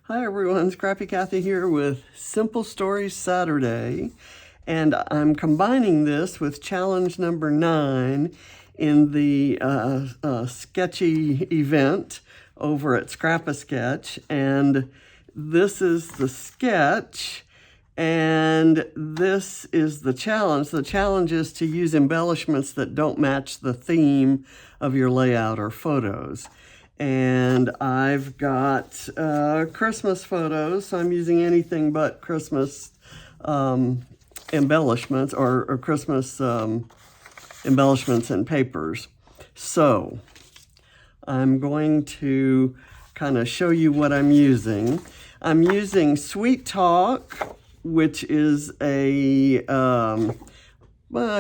Hi everyone, Scrappy Kathy here with Simple Stories Saturday, and I'm combining this with challenge number 9 in the sketchy event over at Scrap-A-Sketch, and this is the sketch and this is the challenge. The challenge is to use embellishments that don't match the theme of your layout or photos. And I've got Christmas photos, so I'm using anything but Christmas embellishments or Christmas embellishments and papers. So I'm going to kind of show you what I'm using. I'm using Sweet Talk, which is a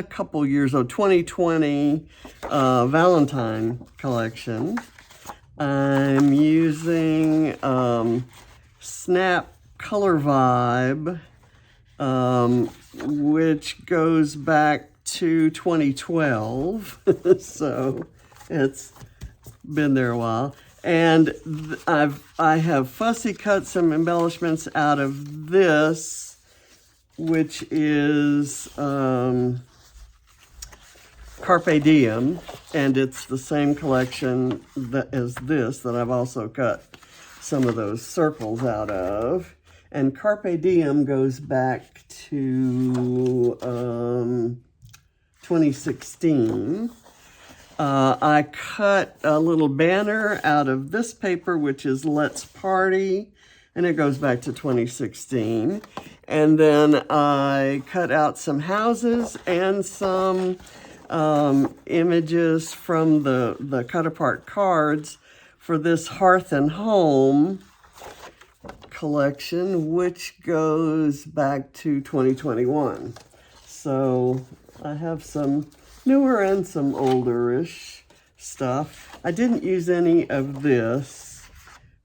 couple years old, 2020 Valentine collection. I'm using Snap Color Vibe, which goes back to 2012, so it's been there a while. And I have fussy cut some embellishments out of this, which is Carpe Diem, and it's the same collection as this that I've also cut some of those circles out of. And Carpe Diem goes back to 2016. I cut a little banner out of this paper, which is Let's Party, and it goes back to 2016. And then I cut out some houses and some images from the cut-apart cards for this Hearth and Home collection, which goes back to 2021. So I have some newer and some older-ish stuff. I didn't use any of this,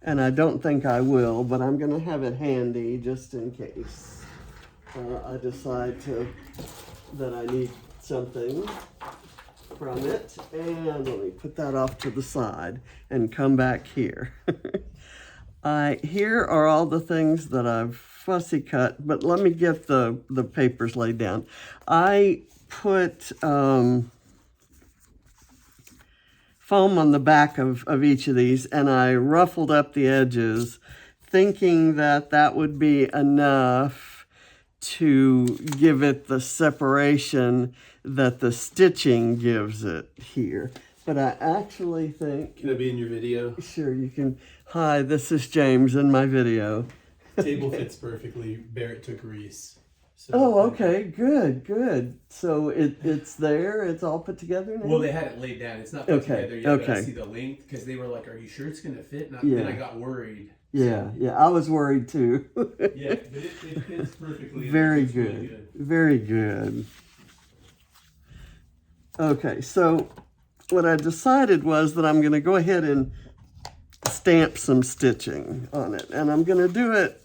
and I don't think I will, but I'm going to have it handy just in case I decide that I need something from it. And let me put that off to the side and come back here. Here are all the things that I've fussy cut, but let me get the papers laid down. I put foam on the back of each of these, and I ruffled up the edges, thinking that would be enough to give it the separation that the stitching gives it here. But I actually think... Can I be in your video? Sure, you can. Hi, this is James in my video. Table fits perfectly. Barrett took Reese. So okay, good. So it's there, it's all put together now? Well, they had it laid down. It's not put together yet, but I see the length, because they were like, are you sure it's going to fit? And then I got worried. Yeah, I was worried too. Yeah, but it fits perfectly. Very good. Very good. Okay, so what I decided was that I'm going to go ahead and stamp some stitching on it. And I'm going to do it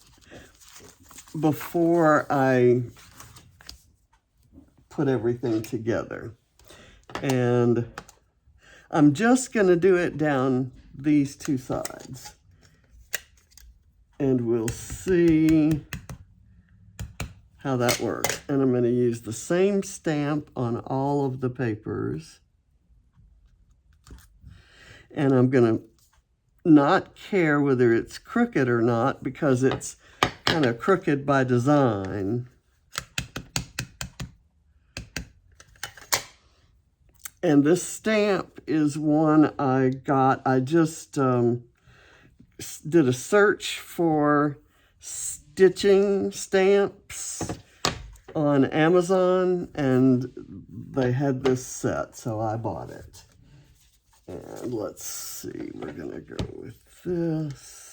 before I put everything together. And I'm just going to do it down these two sides. And we'll see how that works. And I'm going to use the same stamp on all of the papers. And I'm going to not care whether it's crooked or not, because it's kind of crooked by design. And this stamp is one I got. I just did a search for stitching stamps on Amazon, and they had this set, so I bought it. And let's see, we're gonna go with this.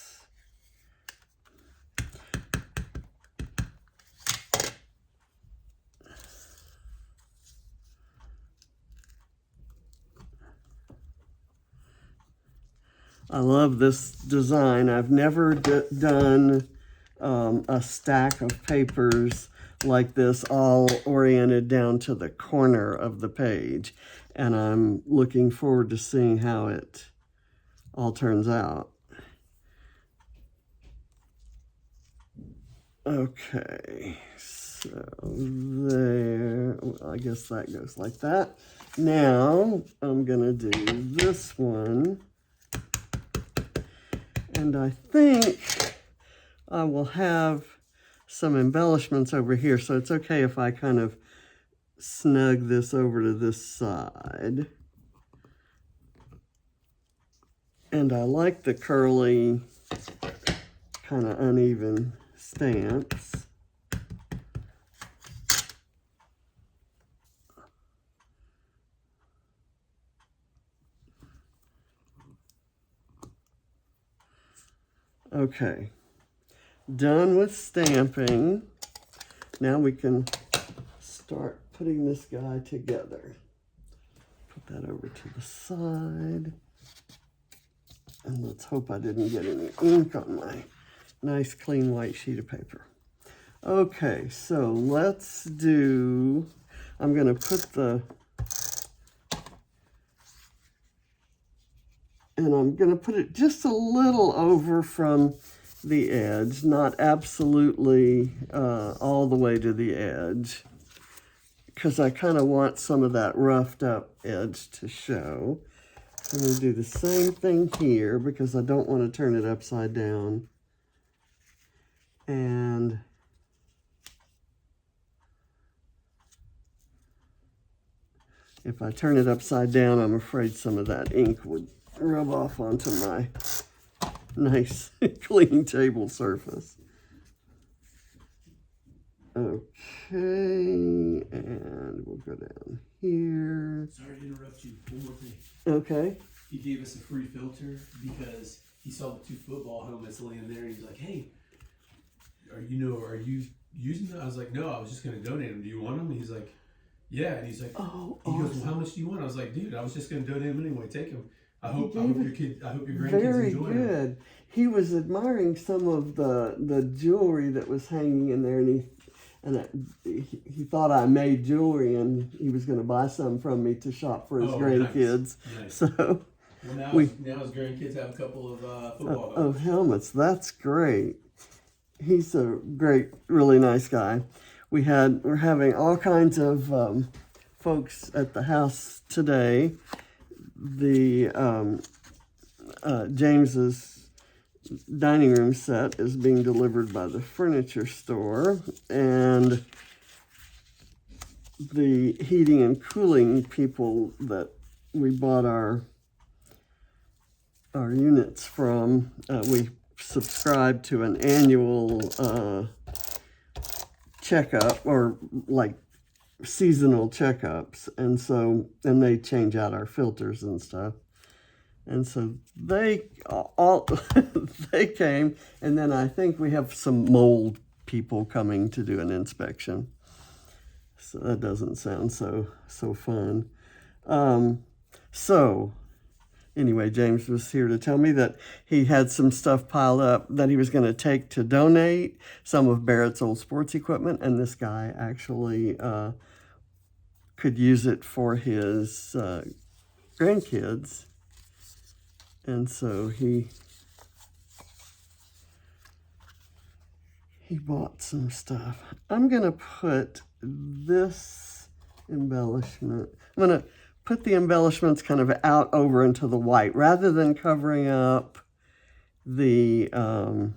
I love this design. I've never done a stack of papers like this, all oriented down to the corner of the page. And I'm looking forward to seeing how it all turns out. Okay, so there, I guess that goes like that. Now I'm gonna do this one, and I think I will have some embellishments over here, so it's okay if I kind of snug this over to this side. And I like the curly, kind of uneven stance. Okay, done with stamping. Now we can start putting this guy together. Put that over to the side. And let's hope I didn't get any ink on my nice clean white sheet of paper. Okay, so let's do, I'm gonna put and I'm gonna put it just a little over from the edge, not absolutely all the way to the edge, because I kind of want some of that roughed up edge to show. I'm going to do the same thing here because I don't want to turn it upside down. And if I turn it upside down, I'm afraid some of that ink would rub off onto my nice clean table surface. Okay, and we'll go down here. Sorry to interrupt you. One more thing. Okay. He gave us a free filter because he saw the 2 football helmets laying there. And he's like, "Hey, are you using them?" I was like, "No, I was just going to donate them. Do you want them?" And he's like, "Yeah." And he's like, "Oh, he goes, "Well, how much do you want?" I was like, "Dude, I was just going to donate them anyway. Take them. I hope your grandkids very enjoy them." Very good. He was admiring some of the jewelry that was hanging in there, and he thought I made jewelry, and he was going to buy some from me to shop for his grandkids. Nice. So well, now his grandkids have a couple of football helmets. Helmets. That's great. He's a great, really nice guy. We're having all kinds of folks at the house today. The James's dining room set is being delivered by the furniture store, and the heating and cooling people that we bought our units from, we subscribe to an annual checkup, or like seasonal checkups, and they change out our filters and stuff. And so they all they came, and then I think we have some mold people coming to do an inspection. So that doesn't sound so fun. So anyway, James was here to tell me that he had some stuff piled up that he was going to take to donate, some of Barrett's old sports equipment, and this guy actually could use it for his grandkids. And so he bought some stuff. I'm going to put this embellishment, I'm going to put the embellishments kind of out over into the white rather than covering up the, and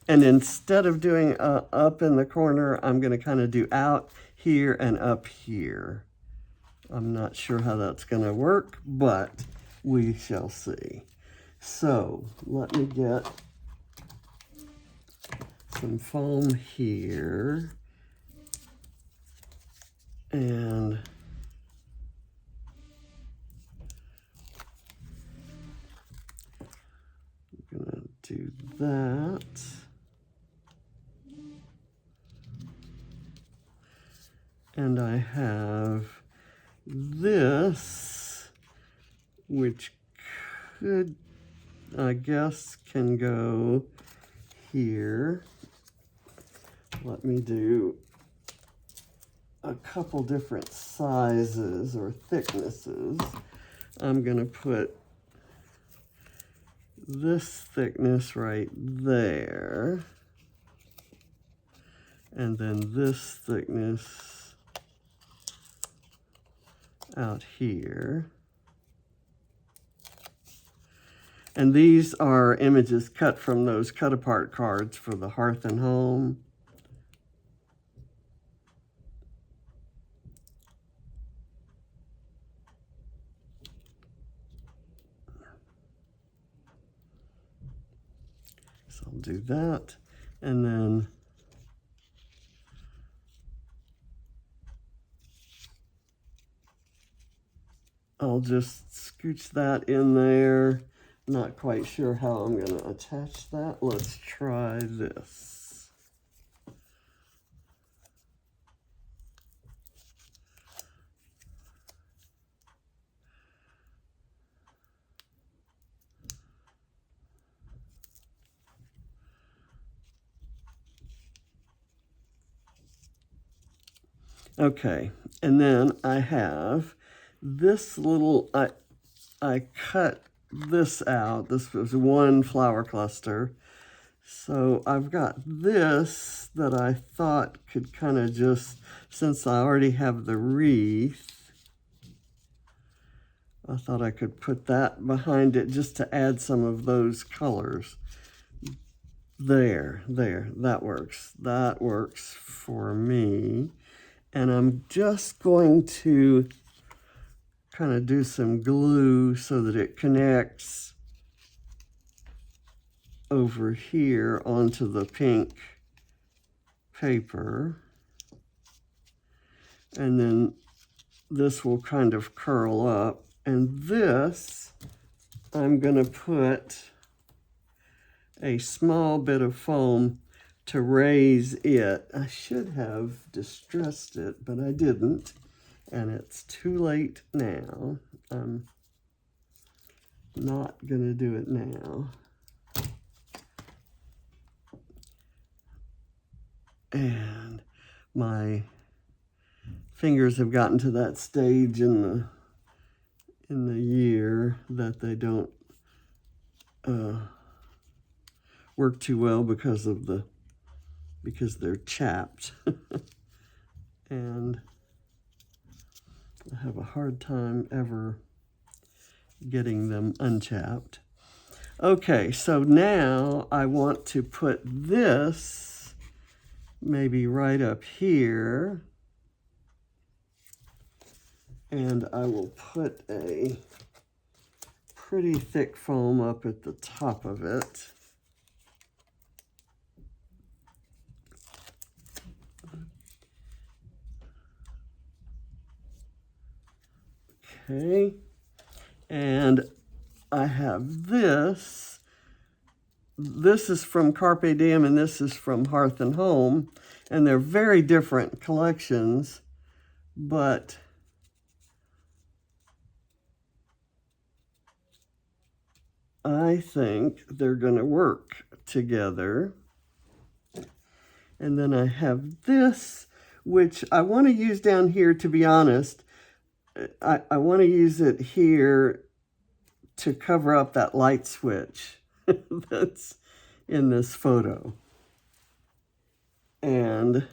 instead of doing up in the corner, I'm going to kind of do out here and up here. I'm not sure how that's going to work, but we shall see. So let me get some foam here, and I'm gonna do that. And I have this, which could, I guess, can go here. Let me do a couple different sizes or thicknesses. I'm going to put this thickness right there. and then this thickness out here. And these are images cut from those cut-apart cards for the Hearth and Home. So I'll do that, and then I'll just scooch that in there. Not quite sure how I'm going to attach that. Let's try this. Okay, and then I have this little, I cut this out. This was one flower cluster. So I've got this that I thought could kind of just, since I already have the wreath, I thought I could put that behind it just to add some of those colors. There, that works. That works for me. And I'm just going to kind of do some glue so that it connects over here onto the pink paper. And then this will kind of curl up. And this, I'm going to put a small bit of foam to raise it. I should have distressed it, but I didn't. And it's too late now. I'm not going to do it now. And my fingers have gotten to that stage in the year that they don't work too well because they're chapped. And I have a hard time ever getting them unchapped. Okay, so now I want to put this maybe right up here. And I will put a pretty thick foam up at the top of it. Okay, and I have this. This is from Carpe Diem and this is from Hearth and Home, and they're very different collections, but I think they're going to work together. And then I have this, which I want to use down here, to be honest. I want to use it here to cover up that light switch that's in this photo. And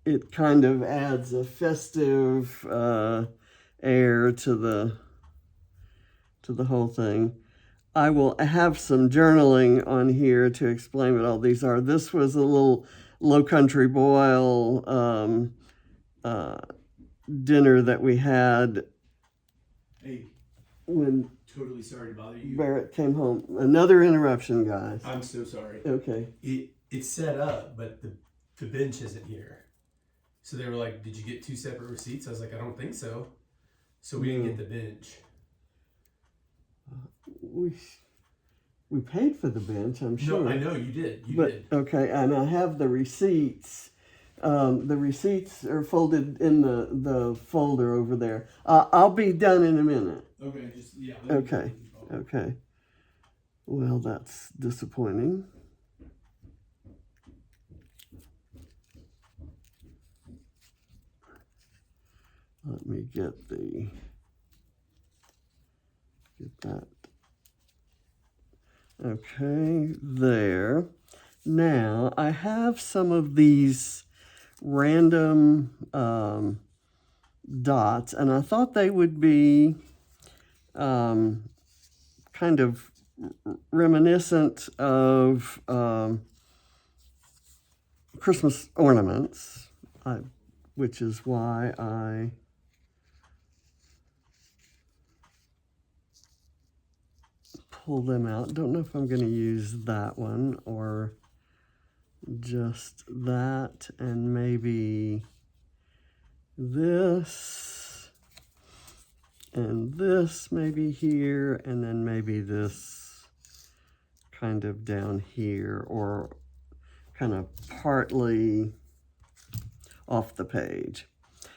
it kind of adds a festive air to the whole thing. I will have some journaling on here to explain what all these are. This was a little Low Country Boil dinner that we had. Hey, when totally sorry to bother you. Barrett came home. Another interruption, guys. I'm so sorry. Okay. It's set up, but the bench isn't here. So they were like, "Did you get 2 separate receipts?" I was like, "I don't think so." So we didn't get the bench. We paid for the bench, I'm sure. No, I know you did. You did. Okay, and I have the receipts. The receipts are folded in the folder over there. I'll be done in a minute. Okay, yeah. Okay. Well, that's disappointing. Let me get that. Okay, there. Now, I have some of these random dots, and I thought they would be kind of reminiscent of Christmas ornaments, which is why I pull them out. Don't know if I'm going to use that one or just that, and maybe this and this maybe here, and then maybe this kind of down here, or kind of partly off the page.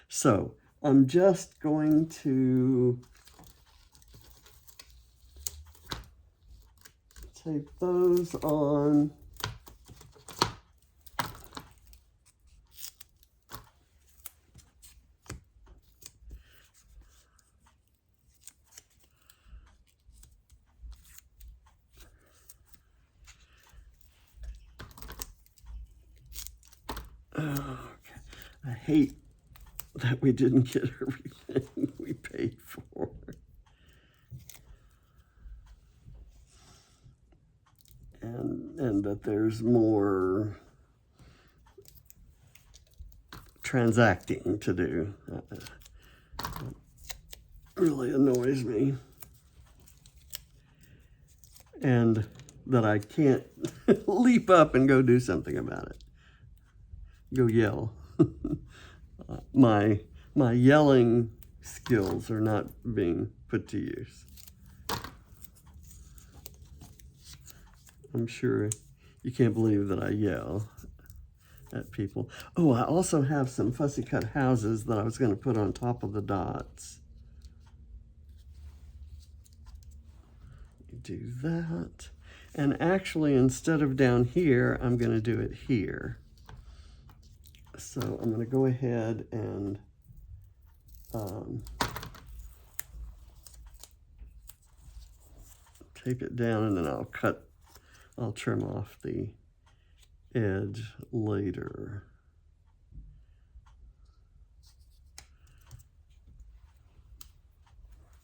So I'm just going to tape those on. Okay. I hate that we didn't get everything we paid for. And that there's more transacting to do. That really annoys me. And that I can't leap up and go do something about it. Go yell. My yelling skills are not being put to use. I'm sure you can't believe that I yell at people. Oh, I also have some fussy cut houses that I was going to put on top of the dots. Do that. And actually, instead of down here, I'm going to do it here. So I'm going to go ahead and tape it down, and then I'll trim off the edge later.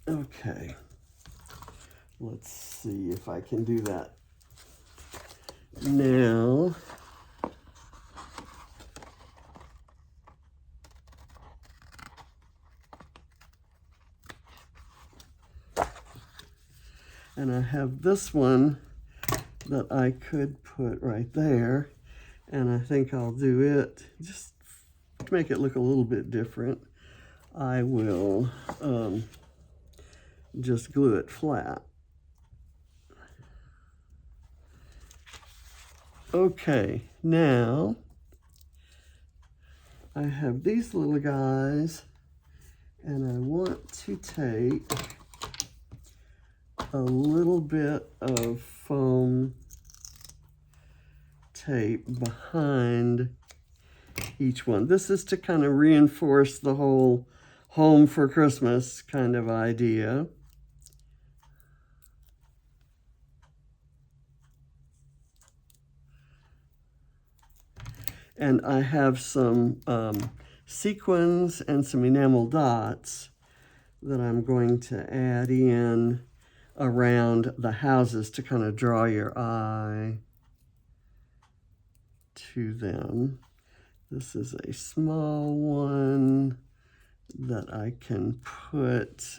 Okay, let's see if I can do that now. And I have this one that I could put right there, and I think I'll do it just to make it look a little bit different. I will just glue it flat. Okay, now I have these little guys, and I want to take a little bit of foam tape behind each one. This is to kind of reinforce the whole home for Christmas kind of idea. And I have some sequins and some enamel dots that I'm going to add in around the houses to kind of draw your eye to them. This is a small one that I can put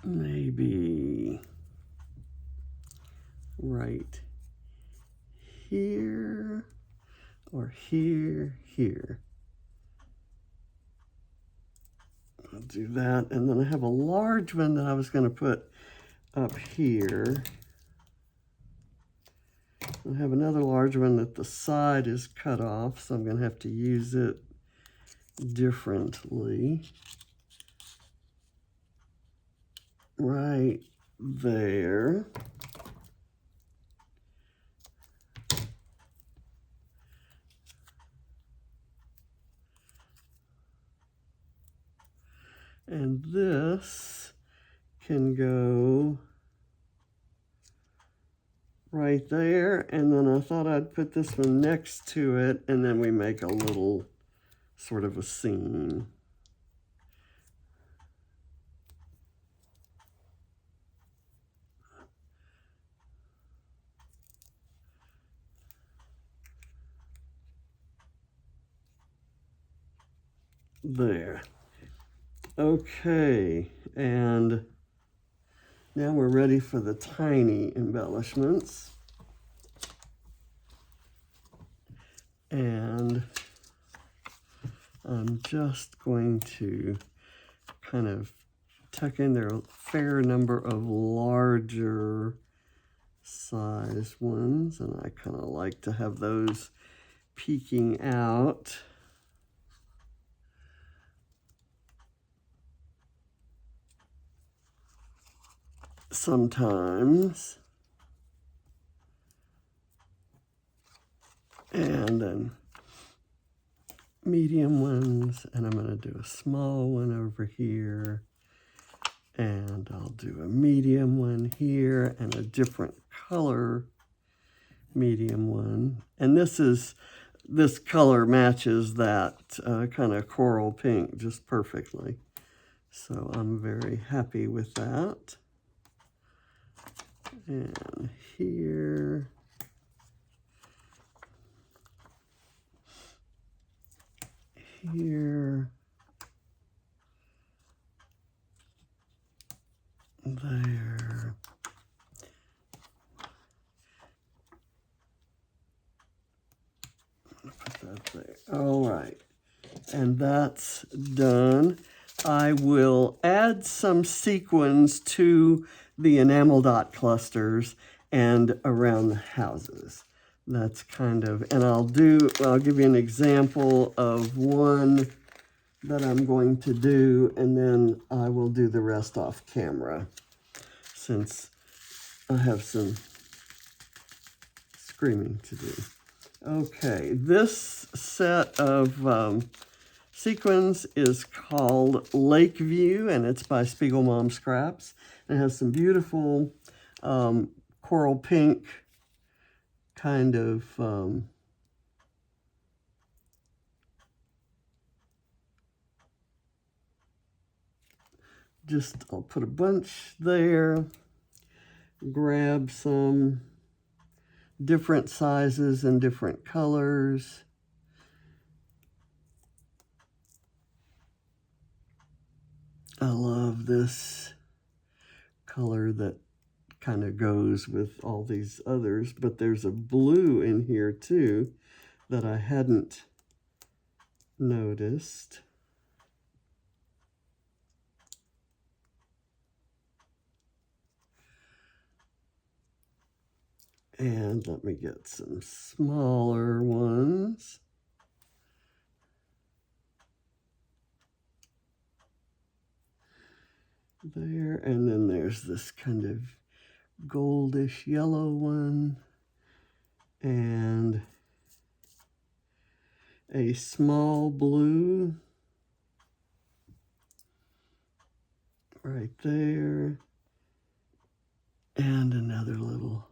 maybe right here or here. I'll do that, and then I have a large one that I was going to put up here. I have another large one that the side is cut off, so I'm going to have to use it differently. Right there. And this can go right there. And then I thought I'd put this one next to it, and then we make a little sort of a scene. There. Okay, and now we're ready for the tiny embellishments. And I'm just going to kind of tuck in there a fair number of larger size ones, and I kind of like to have those peeking out. Sometimes. And then medium ones, and I'm going to do a small one over here, and I'll do a medium one here and a different color medium one. And this color matches that kind of coral pink just perfectly. So I'm very happy with that. And here, here, there, put that there. All right, and that's done. I will add some sequins to the enamel dot clusters and around the houses. That's kind of, and I'll give you an example of one that I'm going to do, and then I will do the rest off camera since I have some screaming to do. Okay, this set of sequins is called Lakeview, and it's by Spiegel Mom Scraps. It has some beautiful coral pink kind of I'll put a bunch there, grab some different sizes and different colors. I love this color that kind of goes with all these others, but there's a blue in here too that I hadn't noticed. And let me get some smaller ones. There, and then there's this kind of goldish yellow one, and a small blue right there, and another little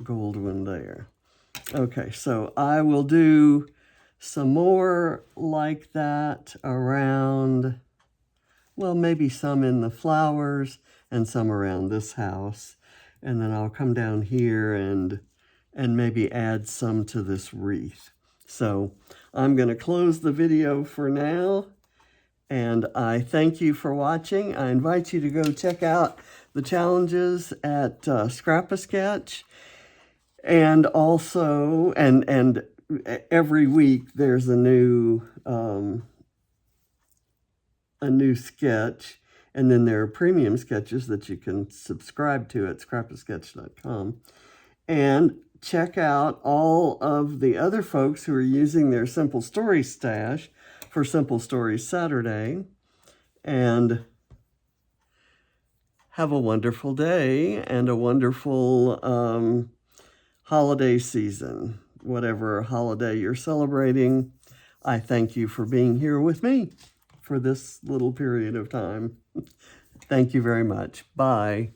gold one there. Okay, so I will do some more like that around, well, maybe some in the flowers and some around this house. And then I'll come down here and maybe add some to this wreath. So I'm going to close the video for now. And I thank you for watching. I invite you to go check out the challenges at Scrap-A-Sketch. And also, and every week there's a new sketch, and then there are premium sketches that you can subscribe to at scrapasketch.com. And check out all of the other folks who are using their Simple Stories stash for Simple Stories Saturday. And have a wonderful day and a wonderful holiday season. Whatever holiday you're celebrating, I thank you for being here with me for this little period of time. Thank you very much. Bye.